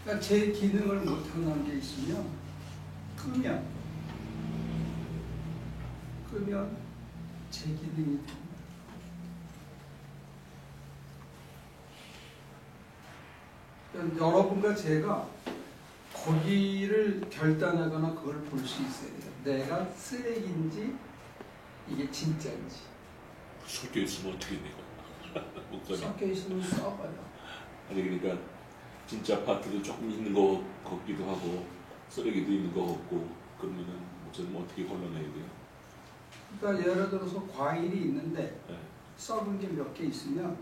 그러니까 제 기능을 못하는 게 있으면 끄면 제 기능이 됩니다. 그러니까 여러분과 제가 거기를 결단하거나 그걸 볼 수 있어야 돼요. 내가 쓰레기인지 이게 진짜인지. 섞여 있으면 어떻게 돼요? 섞여 있으면 썩어요. 아니 그러니까 진짜 파트도 조금 있는 거 같기도 하고 쓰레기도 있는 거 같고 그러면은 목사님 어떻게 걸러내야 돼요? 그러니까 예를 들어서 과일이 있는데 네. 썩은 게 몇 개 있으면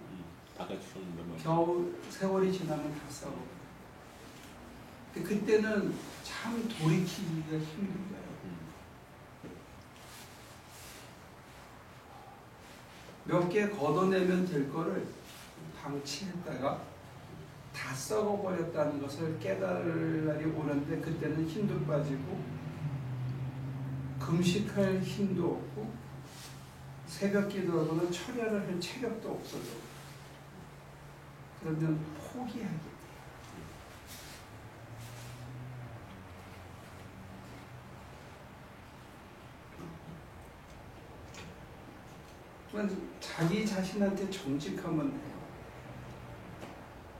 다 같이 섞는단 말이에요. 겨울 세월이 지나면 다 썩어. 그때는 참 돌이키기가 힘든 거예요. 몇 개 걷어내면 될 거를 방치했다가 다 썩어버렸다는 것을 깨달을 날이 오는데 그때는 힘도 빠지고 금식할 힘도 없고 새벽 기도하거나 철야를 할 체력도 없어져. 그러면 포기하게 돼요. 자기 자신한테 정직하면 돼요.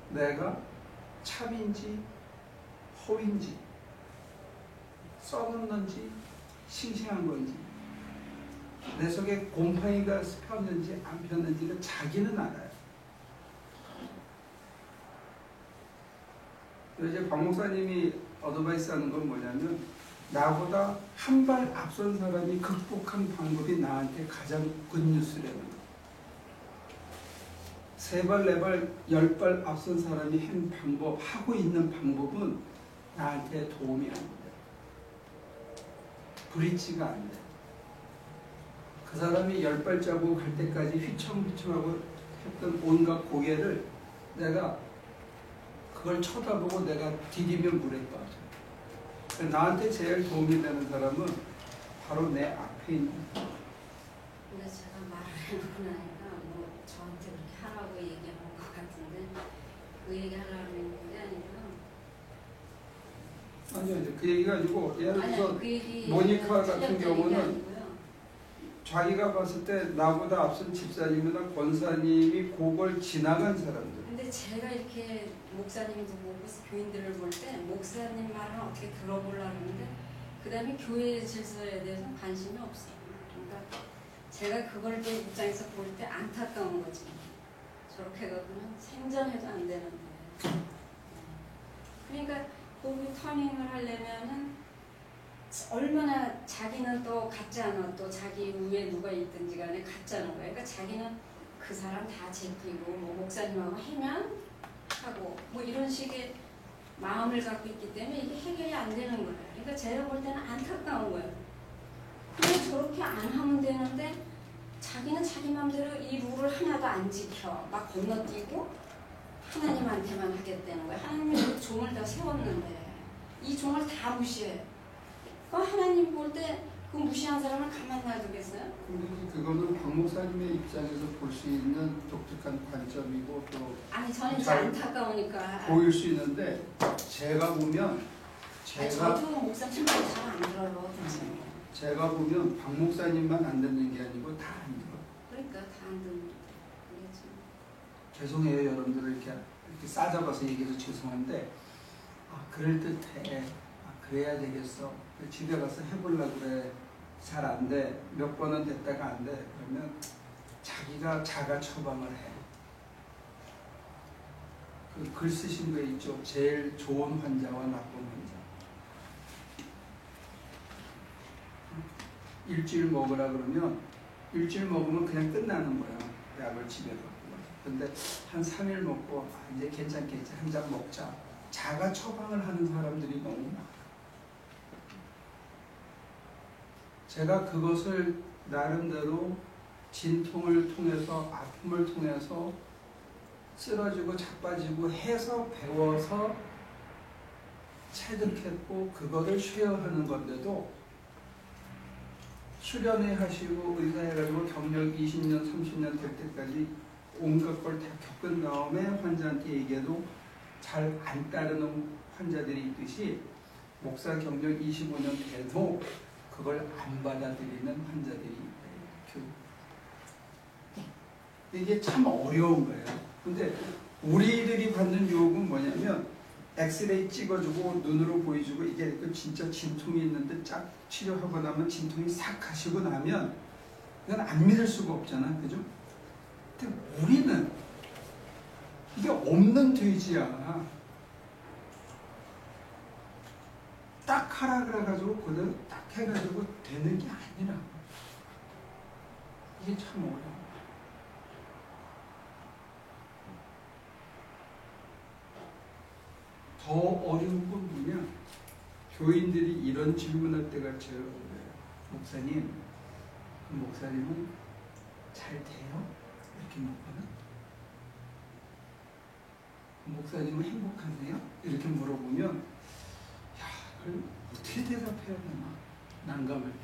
내가 참인지 허인지 썩은 건지 싱싱한 건지 내 속에 곰팡이가 폈는지 안 폈는지를 자기는 알아요. 이제 박 목사님이 어드바이스 하는 건 뭐냐면 나보다 한 발 앞선 사람이 극복한 방법이 나한테 가장 굿뉴스라는 거. 세 발, 네 발, 10발 앞선 사람이 한 방법, 하고 있는 방법은 나한테 도움이 안 돼. 브릿지가 안 돼. 그 사람이 10발자국 갈 때까지 휘청휘청하고 했던 온갖 고개를 내가 그걸 쳐다보고 내가 디디면 물에 빠져. 나한테 제일 도움이 되는 사람은 바로 내 앞에 있는 사람. 근데 제가 말을 해놓고 나니까 뭐 저한테 그렇게 하라고 얘기하는 것 같은데 그 얘기 하려고 했는 게 아니라 아니요, 그 얘기가 아니고 예를 들어서 그 모니카 같은 경우는 자기가 봤을 때 나보다 앞선 집사님이나 권사님이 그걸 지나간 사람들. 근데 제가 이렇게 목사님도 보고 교인들을 볼 때 목사님 말은 어떻게 들어보려고 하는데 그 다음에 교회 질서에 대해서 관심이 없어요. 그러니까 제가 그걸 좀 입장에서 볼 때 안타까운 거지. 저렇게 가고는 생전해도 안 되는데. 그러니까 거기 터닝을 하려면은 얼마나 자기는 또 같지 않아 또 자기 위에 누가 있든지 간에 같지 않은 거예요. 그러니까 자기는 그 사람 다 제끼고 뭐 목사님하고 해면 하고 뭐 이런 식의 마음을 갖고 있기 때문에 이게 해결이 안 되는 거예요. 그러니까 제가 볼 때는 안타까운 거예요. 그냥 저렇게 안 하면 되는데 자기는 자기 마음대로 이 룰을 하나도 안 지켜 막 건너뛰고 하나님한테만 하겠다는 거예요. 하나님이 종을 다 세웠는데 이 종을 다 무시해. 그럼 하나님 볼 때 그 무시한 사람을 가만 놔두겠어요? 근데 그거는 박 목사님의 입장에서 볼 수 있는 독특한 관점이고 또 아니 저는 이제 안타까우니까 보일 수 있는데 제가 보면 저도 목사님 말 잘 안 들어요. 제가 보면 박 목사님만 안 듣는 게 아니고 다 안 들어. 그러니까 다 안 듣는 거겠죠. 죄송해요 여러분들 이렇게 싸잡아서 얘기해서 죄송한데 그럴 듯해. 그래야 되겠어. 집에 가서 해보려고 그래. 잘 안 돼. 몇 번은 됐다가 안 돼. 그러면 자기가 자가 처방을 해. 그 글 쓰신 거 있죠. 제일 좋은 환자와 나쁜 환자. 일주일 먹으라 그러면 일주일 먹으면 그냥 끝나는 거야. 약을 집에 갖고 가서. 근데 한 3일 먹고 이제 괜찮겠지. 한 잔 먹자. 자가 처방을 하는 사람들이 너무 많아. 제가 그것을 나름대로 진통을 통해서 아픔을 통해서 쓰러지고 자빠지고 해서 배워서 체득했고 그거를 쉐어하는 건데도 수련회 하시고 의사해가지고 경력 20년 30년 될 때까지 온갖 걸 다 겪은 다음에 환자한테 얘기해도 잘 안 따르는 환자들이 있듯이 목사 경력 25년 돼도 그걸 안 받아들이는 환자들이 있어요. 이게 참 어려운 거예요. 근데 우리들이 받는 유혹은 뭐냐면 엑스레이 찍어주고 눈으로 보여주고 이게 진짜 진통이 있는데 쫙 치료하고 나면 진통이 싹 가시고 나면 이건 안 믿을 수가 없잖아. 그죠? 근데 우리는 이게 없는 돼지야. 딱 하라 그래가지고 그대로 딱 해가지고 되는 게 아니라 이게 참 어려워. 더 어려운 건 뭐냐? 교인들이 이런 질문할 때가 제일 어려워요. 목사님, 목사님은 잘 돼요? 이렇게 묻거든. 목사님은 행복하세요? 이렇게 물어보면 야, 그걸 어떻게 대답해야 되나? 난감할 때.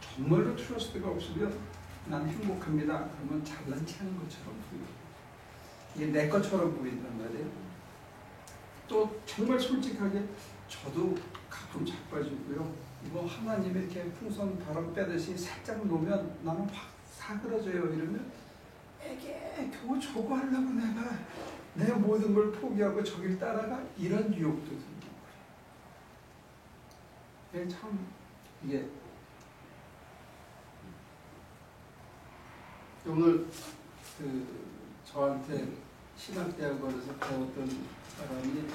정말로 트러스트가 없으면 난 행복합니다. 그러면 잘난 체하는 것처럼 보여요. 이게 내 것처럼 보인단 말이에요. 또 정말 솔직하게 저도 가끔 자빠지고요. 이거 하나님이 이렇게 풍선 바람 빼듯이 살짝 놓으면 나는 확 사그러져요. 이러면 에게 겨우 저거 하려고 내가 내 모든 걸 포기하고 저길 따라가 이런 유혹도 생기고 그래요. 참 이게 오늘 저한테 신학대학원에서 배웠던 사람이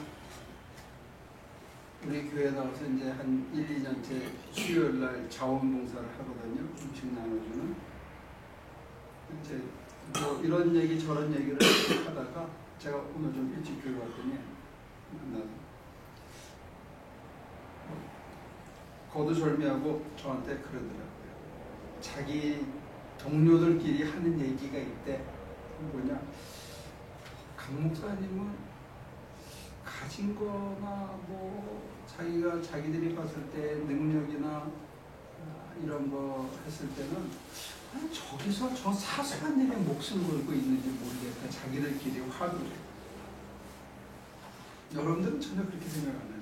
우리 교회 나와서 이제 한 1, 2년째 수요일날 자원봉사를 하거든요. 음식 나눠주는. 이제 뭐 이런 얘기 저런 얘기를 하다가 제가 오늘 좀 일찍 교회 왔더니 만나서 거두절미하고 저한테 그러더라고요. 자기 동료들끼리 하는 얘기가 있대. 뭐냐? 강 목사님은 가진 거나 뭐 자기들이 봤을 때 능력이나 이런 거 했을 때는 저기서 저 사소한 일에 목숨 걸고 있는지 모르겠다. 자기들끼리 화두를. 여러분들은 전혀 그렇게 생각 안 하죠.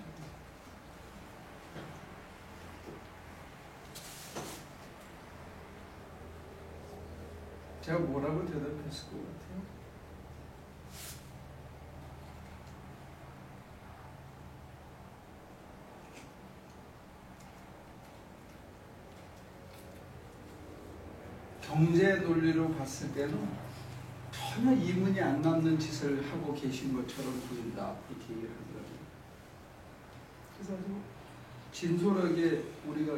제가 뭐라고 대답했을 것 같아요? 경제 논리로 봤을 때는 전혀 이문이 안 남는 짓을 하고 계신 것처럼 보인다. 이렇게 얘기를 하더라고요. 그래서 아주 진솔하게 우리가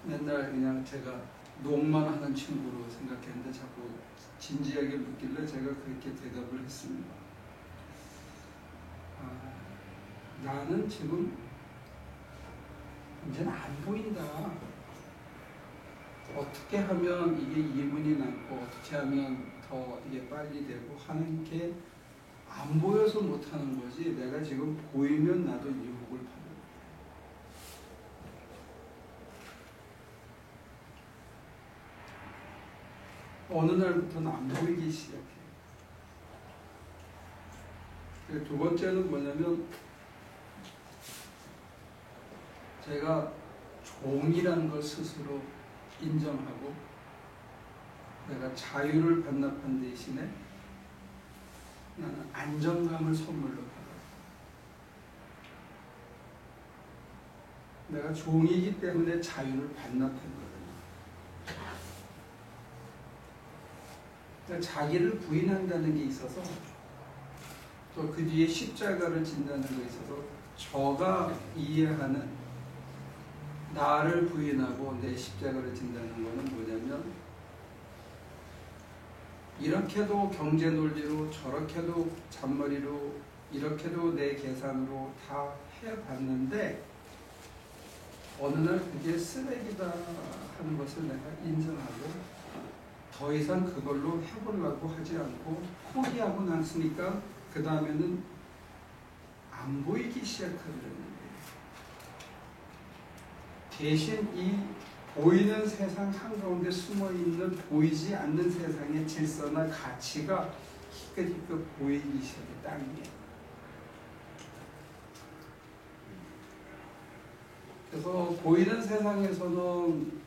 맨날 그냥 제가 농만 하는 친구로 생각했는데 자꾸 진지하게 묻길래 제가 그렇게 대답을 했습니다. 나는 지금 이제는 안 보인다. 어떻게 하면 이게 이문이 남고 어떻게 하면 더 이게 빨리 되고 하는 게 안 보여서 못하는 거지. 내가 지금 보이면 나도 유혹을 받아. 어느 날부터는 안 보이기 시작해요. 두 번째는 뭐냐면 제가 종이라는 걸 스스로 인정하고 내가 자유를 반납한 대신에 나는 안정감을 선물로 받아요. 내가 종이기 때문에 자유를 반납한 거거든요. 그러니까 자기를 부인한다는 게 있어서 또 그 뒤에 십자가를 진다는 게 있어서 저가 이해하는 나를 부인하고 내 십자가를 진다는 거는 뭐냐면 이렇게도 경제 논리로 저렇게도 잔머리로 이렇게도 내 계산으로 다 해봤는데 어느 날 그게 쓰레기다 하는 것을 내가 인정하고 더 이상 그걸로 해보려고 하지 않고 포기하고 났으니까 그 다음에는 안 보이기 시작하더라는 거예요. 대신 이 보이는 세상 한가운데 숨어있는 보이지 않는 세상의 질서나 가치가 희끗희끗 보이기 시작해 땅 위에. 그래서 보이는 세상에서는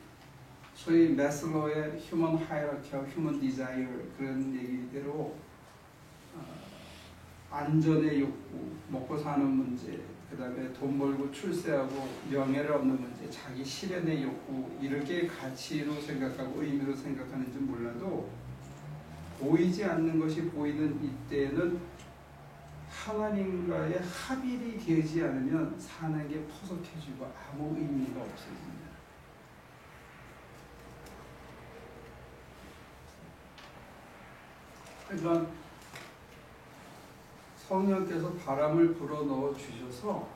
소위 매슬로의 휴먼 하이라키와 휴먼 디자이어 그런 얘기대로 안전의 욕구, 먹고 사는 문제, 그 다음에 돈 벌고 출세하고 명예를 얻는 문제, 자기 실현의 욕구 이렇게 가치로 생각하고 의미로 생각하는지 몰라도 보이지 않는 것이 보이는 이때는 하나님과의 합일이 되지 않으면 사는 게 포석해지고 아무 의미가 없어집니다. 그러니까 성령께서 바람을 불어넣어 주셔서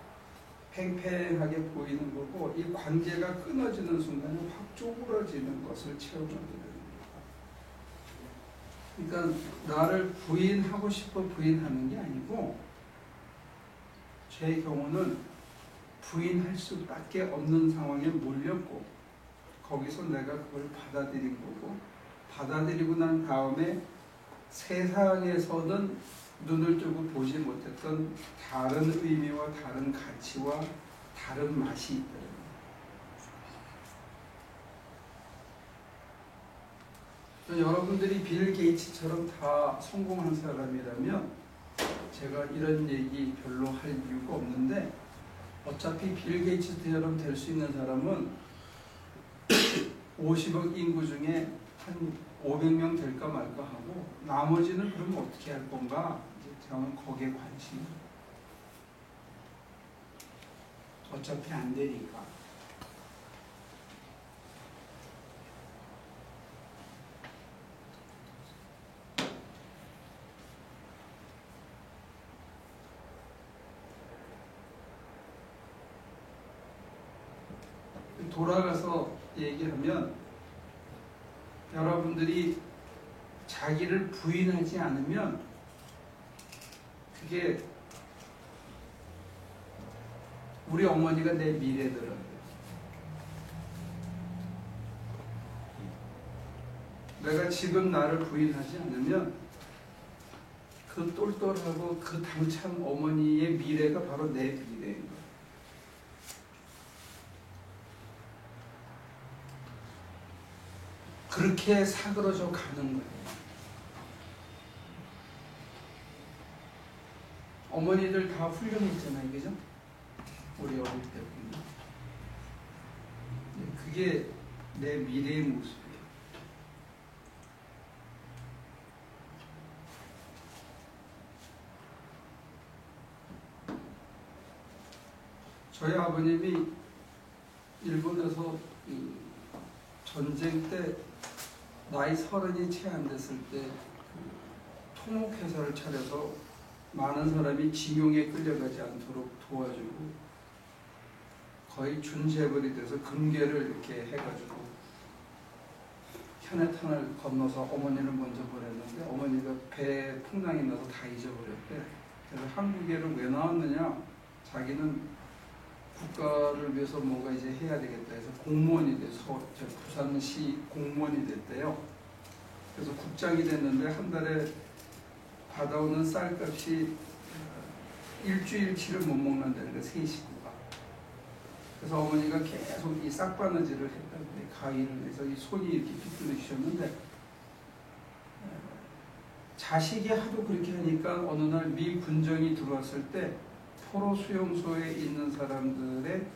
팽팽하게 보이는 거고 이 관계가 끊어지는 순간에 확 쪼그러지는 것을 체험하게 됩니다. 그러니까 나를 부인하고 싶어 부인하는 게 아니고 제 경우는 부인할 수밖에 없는 상황에 몰렸고 거기서 내가 그걸 받아들인 거고 받아들이고 난 다음에 세상에서는 눈을 뜨고 보지 못했던 다른 의미와 다른 가치와 다른 맛이 있다. 여러분들이 빌 게이츠처럼 다 성공한 사람이라면 제가 이런 얘기 별로 할 이유가 없는데 어차피 빌 게이츠처럼 될 수 있는 사람은 50억 인구 중에 한 500명 될까 말까 하고 나머지는 그러면 어떻게 할 건가? 저는 거기에 관심이 어차피 안 되니까. 돌아가서 얘기하면 여러분들이 자기를 부인하지 않으면 그게 우리 어머니가 내 미래더라고요. 내가 지금 나를 부인하지 않으면 그 똘똘하고 그 당찬 어머니의 미래가 바로 내 미래인 거예요. 그렇게 사그러져 가는 거예요. 어머니들 다 훌륭했잖아요, 그죠? 우리 어릴 때 보면. 그게 내 미래의 모습이에요. 저희 아버님이 일본에서 전쟁 때 나이 30이 채 안 됐을 때 토목회사를 차려서 많은 사람이 징용에 끌려가지 않도록 도와주고 거의 준재벌이 돼서 금괴를 이렇게 해가지고 현해탄을 건너서 어머니를 먼저 보냈는데 어머니가 배에 풍랑이 나서 다 잊어버렸대. 그래서 한국에를 왜 나왔느냐? 자기는 국가를 위해서 뭔가 이제 해야 되겠다 해서 공무원이 돼서 부산시 공무원이 됐대요. 그래서 국장이 됐는데 한 달에 받아오는 쌀값이 일주일치를 못 먹는다는 거예요, 세 식구가. 그래서 어머니가 계속 이 싹바느질을 했다는데 가위를 해서 이 손이 이렇게 비뚤어지셨는데 자식이 하도 그렇게 하니까 어느 날 미 군정이 들어왔을 때 포로 수용소에 있는 사람들의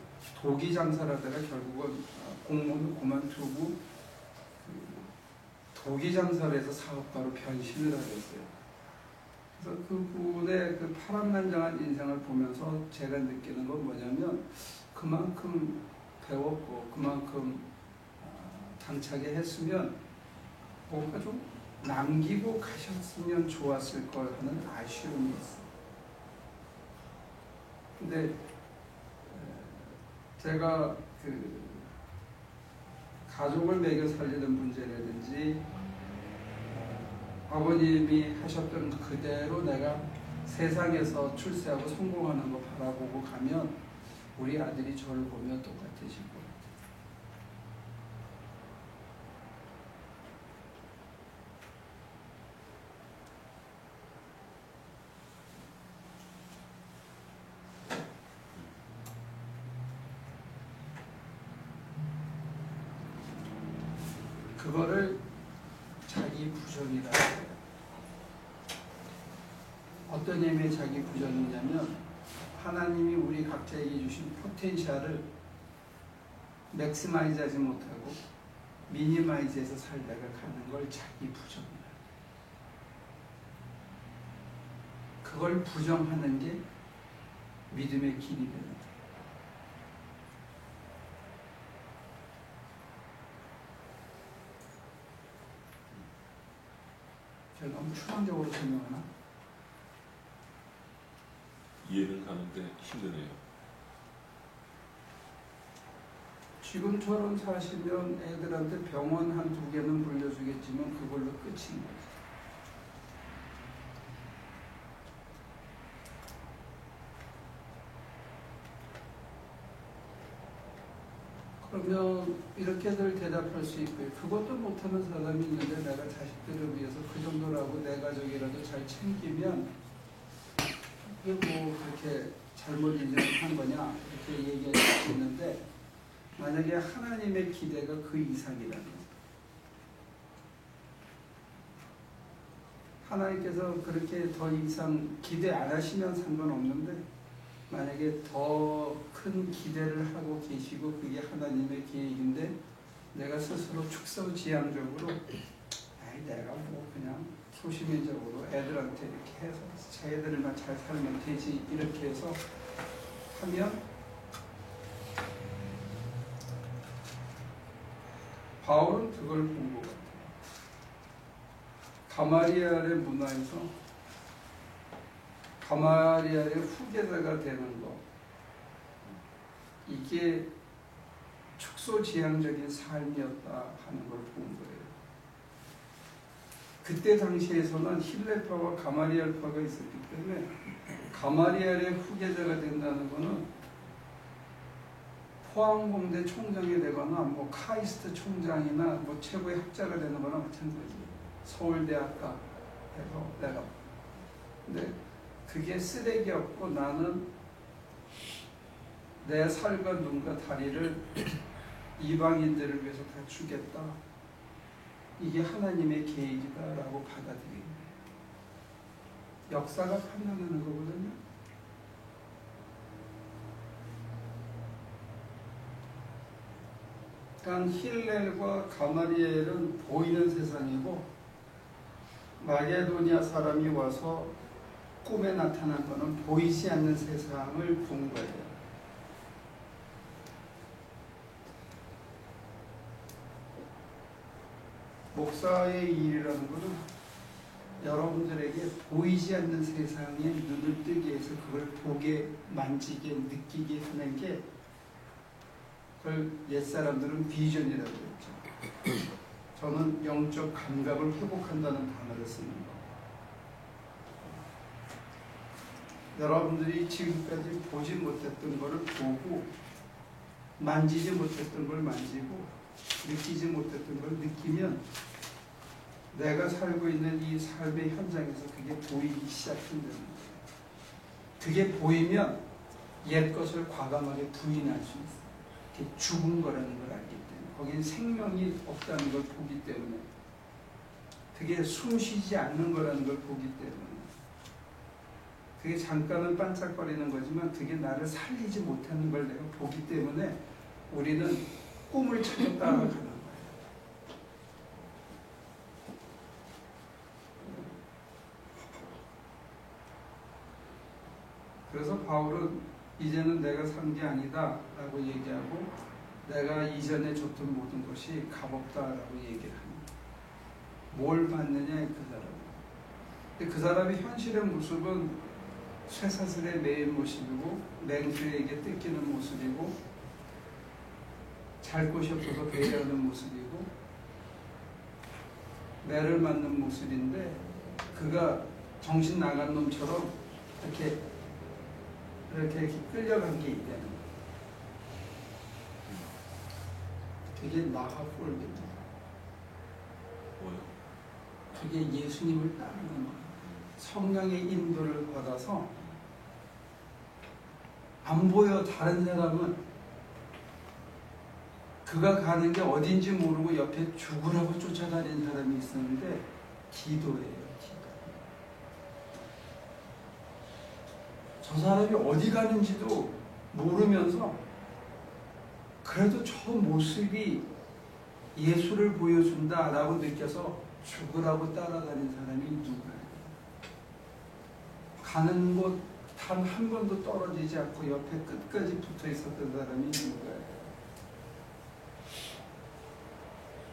도기 장사를 하다가 결국은 공무원을 그만두고 도기 장사를 해서 사업가로 변신을 하셨어요. 그래서 그분의 그 파란만장한 인생을 보면서 제가 느끼는 건 뭐냐면 그만큼 배웠고 그만큼 당차게 했으면 뭔가 좀 남기고 가셨으면 좋았을 걸 하는 아쉬움이 있어요. 근데 제가 그 가족을 먹여 살리는 문제라든지 아버님이 하셨던 그대로 내가 세상에서 출세하고 성공하는 거 바라보고 가면 우리 아들이 저를 보면 똑같으실 거예요. 그거를 자기 부정이라고 해요. 어떤 의미의 자기 부정이냐면 하나님이 우리 각자에게 주신 포텐셜을 맥시마이즈 하지 못하고 미니마이즈해서 살다가 가는 걸 자기 부정이라. 그걸 부정하는 게 믿음의 길이 되는 거예요. 제가 너무 추상적으로 설명하나? 이해는 가는데 힘드네요. 지금처럼 사시면 애들한테 병원 한두 개는 물려주겠지만 그걸로 끝인 거죠. 그러면 이렇게들 대답할 수 있고요. 그것도 못하는 사람이 있는데 내가 자식들을 위해서 그 정도라고 내 가족이라도 잘 챙기면 그게 뭐 그렇게 잘못 인정한 거냐 이렇게 얘기할 수 있는데 만약에 하나님의 기대가 그 이상이라면 하나님께서 그렇게 더 이상 기대 안 하시면 상관없는데 만약에 더 큰 기대를 하고 계시고 그게 하나님의 계획인데 내가 스스로 축소지향적으로 내가 뭐 그냥 소시민적으로 애들한테 이렇게 해서 자기들만 잘 살면 되지 이렇게 해서 하면 바울은 그걸 본 것 같아요. 가마리엘의 문화에서 가마리엘의 후계자가 되는 것 이게 축소지향적인 삶이었다 하는 걸 본 거예요. 그때 당시에서는 힐레파와 가마리엘파가 있었기 때문에 가마리엘의 후계자가 된다는 것은 포항공대 총장이 되거나 뭐 카이스트 총장이나 뭐 최고의 학자가 되는 거나 마찬가지예요. 서울대학가 해서 내가 근데 그게 쓰레기였고 나는 내 살과 눈과 다리를 이방인들을 위해서 다 주겠다. 이게 하나님의 계획이다라고 받아들이는 거예요. 역사가 판단하는 거거든요. 그러니까 힐렐과 가마리엘은 보이는 세상이고 마게도니아 사람이 와서 꿈에 나타난 거는 보이지 않는 세상을 본 거예요. 목사의 일이라는 것은 여러분들에게 보이지 않는 세상에 눈을 뜨게 해서 그걸 보게, 만지게, 느끼게 하는 게 그걸 옛사람들은 비전이라고 했죠. 저는 영적 감각을 회복한다는 단어를 쓰는 거. 여러분들이 지금까지 보지 못했던 것을 보고 만지지 못했던 걸 만지고 느끼지 못했던 걸 느끼면 내가 살고 있는 이 삶의 현장에서 그게 보이기 시작한다는 거예요. 그게 보이면 옛 것을 과감하게 부인할 수 있어요. 그게 죽은 거라는 걸 알기 때문에 거기에 생명이 없다는 걸 보기 때문에 그게 숨쉬지 않는 거라는 걸 보기 때문에 그게 잠깐은 반짝거리는 거지만 그게 나를 살리지 못하는 걸 내가 보기 때문에 우리는 꿈을 찾아 따라가는 거예요. 그래서 바울은 이제는 내가 산 게 아니다 라고 얘기하고 내가 이전에 줬던 모든 것이 값없다라고 얘기를 합니다. 뭘 받느냐에 그 사람. 근데 그 사람의 현실의 모습은 쇠사슬에 매인 모습이고 맹수에게 뜯기는 모습이고 잘 곳이 없어서 배회하는 모습이고 매를 맞는 모습인데 그가 정신 나간 놈처럼 이렇게 끌려간 게 있다는 거예요. 그게 나하폴입니다. 뭐요? 그게 예수님을 따르는 거예요. 성령의 인도를 받아서 안 보여 다른 사람은 그가 가는 게 어딘지 모르고 옆에 죽으라고 쫓아다니는 사람이 있었는데 디도예요. 디도. 저 사람이 어디 가는지도 모르면서 그래도 저 모습이 예수를 보여준다라고 느껴서 죽으라고 따라다닌 사람이 누구예요? 가는 곳 단 한 번도 떨어지지 않고 옆에 끝까지 붙어 있었던 사람이 누구예요?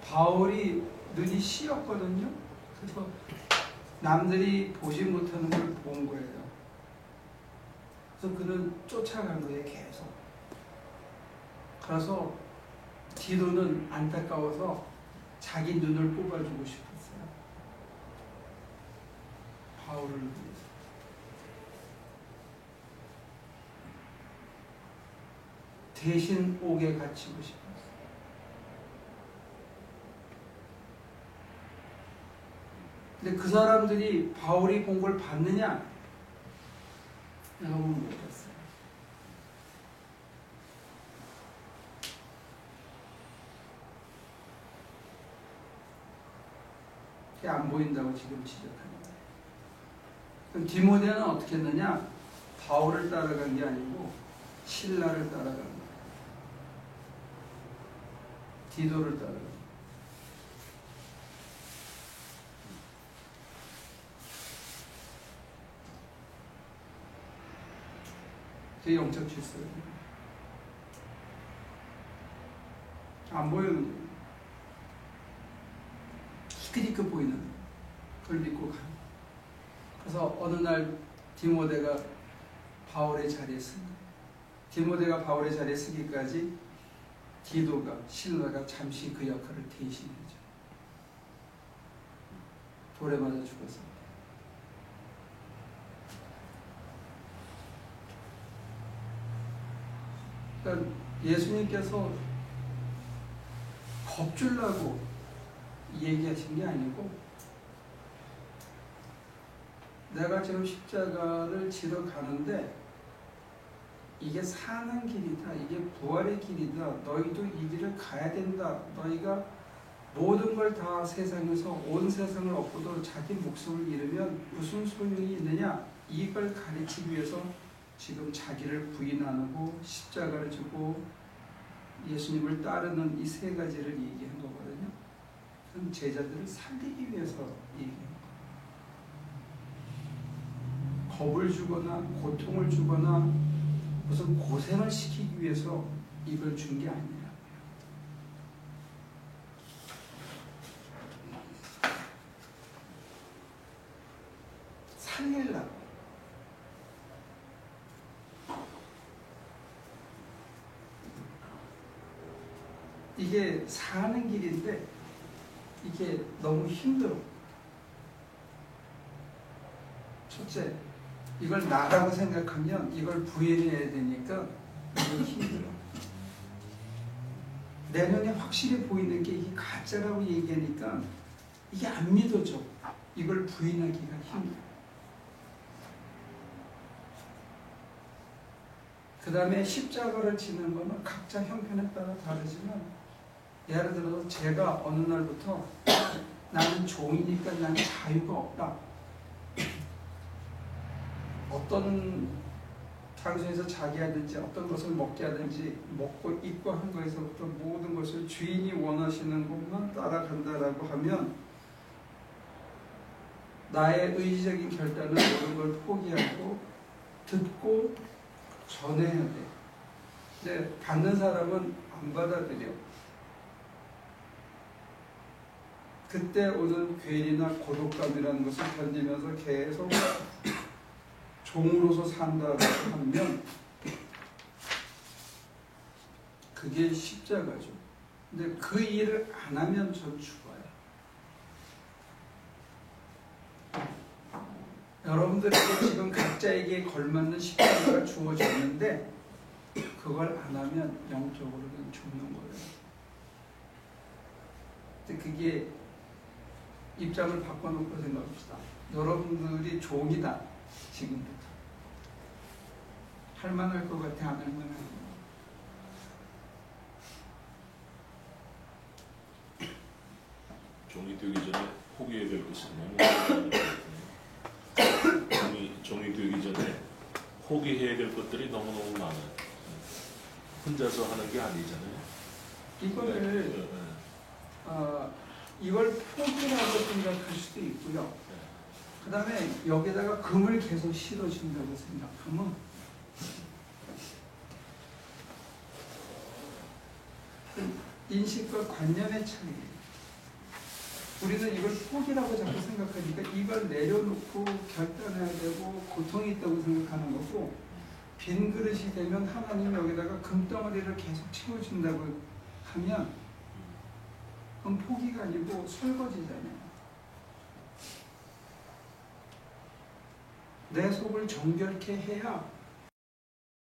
바울이 눈이 씌었거든요. 그래서 남들이 보지 못하는 걸 본 거예요. 그래서 그는 쫓아간 거예요, 계속. 그래서 디도는 안타까워서 자기 눈을 뽑아주고 싶었어요. 바울을 위해서. 대신 옥에 갇히고 싶었어요. 근데 그 사람들이 바울이 본 걸 봤느냐? 너무 못 봤어요. 그게 안 보인다고 지금 지적합니다. 그럼 디모데는 어떻게 했느냐? 바울을 따라간 게 아니고 실라를 따라간 거예요. 디도를 따라간 거예요. 그게 영적 질서예요. 안 보이는 거예요. 희끗희끗 보이는 그걸 믿고 가는 거예요. 그래서 어느 날 디모데가 바울의 자리에 쓴 거예요. 디모데가 바울의 자리에 쓰기까지 디도가, 실라가 잠시 그 역할을 대신했죠. 돌에 맞아 죽었습니다. 그러니까 예수님께서 겁주려고 얘기하신 게 아니고 내가 지금 십자가를 지러 가는데 이게 사는 길이다. 이게 부활의 길이다. 너희도 이 길을 가야 된다. 너희가 모든 걸 다 세상에서 온 세상을 얻고도 자기 목숨을 잃으면 무슨 소용이 있느냐? 이걸 가르치기 위해서 지금 자기를 부인하고 십자가를 지고 예수님을 따르는 이 세 가지를 얘기한 거거든요. 그럼 제자들을 살리기 위해서 얘기한 거예요. 겁을 주거나 고통을 주거나 무슨 고생을 시키기 위해서 이걸 준 게 아니에요. 살리려고. 이게 사는 길인데 이게 너무 힘들어. 첫째, 이걸 나라고 생각하면 이걸 부인해야 되니까 이게 힘들어. 내 눈에 확실히 보이는 게 이게 가짜라고 얘기하니까 이게 안 믿어져. 이걸 부인하기가 힘들어. 그 다음에 십자가를 지는 거는 각자 형편에 따라 다르지만 예를 들어서 제가 어느 날부터 나는 종이니까 나는 자유가 없다. 어떤 장소에서 자게 하든지 어떤 것을 먹게 하든지 먹고 입고 한 거에서부터 모든 것을 주인이 원하시는 것만 따라간다라고 하면 나의 의지적인 결단은 모든 걸 포기하고 듣고 전해야 돼. 근데 받는 사람은 안 받아들여. 그때 오는 괴리나 고독감이라는 것을 견디면서 계속 종으로서 산다고 하면 그게 십자가죠. 근데 그 일을 안 하면 전 죽어요. 여러분들에게 지금 각자에게 걸맞는 십자가가 주어졌는데 그걸 안 하면 영적으로는 죽는 거예요. 근데 그게 입장을 바꿔놓고 생각합시다. 여러분들이 종이다. 지금부터. 할만할 것 같아? 안 할만할 것 같아? 종이 되기 전에 포기해야 될 것은 너무 많은 것 같아요. 종이 되기 전에 포기해야 될 것들이 너무너무 많아요. 혼자서 하는 게 아니잖아요. 이거를 이걸 포기라고 생각할 수도 있고요. 그 다음에 여기다가 금을 계속 실어준다고 생각하면 인식과 관념의 차이예요. 우리는 이걸 포기라고 자꾸 생각하니까 이걸 내려놓고 결단해야 되고 고통이 있다고 생각하는 거고, 빈 그릇이 되면 하나님이 여기다가 금덩어리를 계속 채워준다고 하면 그건 포기가 아니고 설거지잖아요. 내 속을 정결케 해야